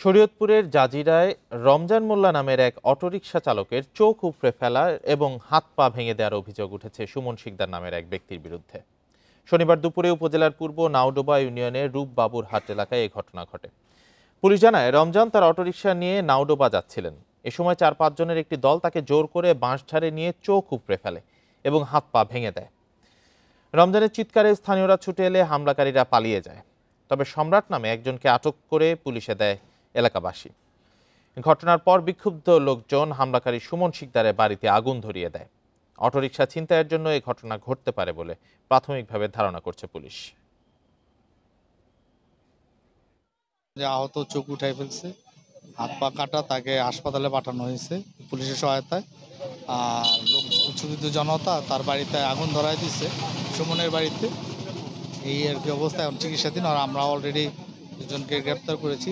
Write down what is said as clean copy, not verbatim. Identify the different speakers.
Speaker 1: শরীয়তপুরের জাজিরায় রমজান মোল্লা নামের এক অটোরিকশা চালকের চোখ উপড়ে ফেলা এবং হাত পা ভেঙে দেওয়ার অভিযোগ উঠেছে সুমন শিকদার নামের এক ব্যক্তির বিরুদ্ধে। শনিবার দুপুরে উপজেলার পূর্ব নাওডোবা ইউনিয়নের রূপবাবুর হাট এলাকায় এই ঘটনা ঘটে। পুলিশ জানায়, রমজান তার অটোরিকশা নিয়ে নাওডোবা যাচ্ছিলেন। এ সময় 4-5 জনের একটি দল তাকে জোর করে বাঁশঝাড়ে নিয়ে চোখ উপড়ে ফেলে এবং হাত পা ভেঙে দেয়। রমজানের চিৎকারে স্থানীয়রা ছুটে এলে হামলাকারীরা পালিয়ে যায়। তবে সম্রাট নামে একজনকে আটক করে পুলিশে দেয় এলাকাবাসী। ঘটনার পর বিক্ষুব্ধ লোকজন হামলাকারী সুমন শিকদারের বাড়িতে আগুন ধরিয়ে দেয়। অটোরিকশা ছিনতাইয়ের জন্য এই ঘটনা ঘটতে পারে বলে প্রাথমিকভাবে ধারণা করছে পুলিশ।
Speaker 2: যে আহত চোখ উঠাই ফেলছে, হাত পা কাটা, তাকে হাসপাতালে পাঠানো হয়েছে পুলিশের সহায়তায়। আর লোক উচ্ছ্বসিত জনতা তার বাড়িতে আগুন ধরায় দিচ্ছে, সুমনের বাড়িতে। এই আর কি অবস্থা, এখন চিকিৎসাধীন। আর আমরা অলরেডি দুজনকে গ্রেপ্তার করেছি।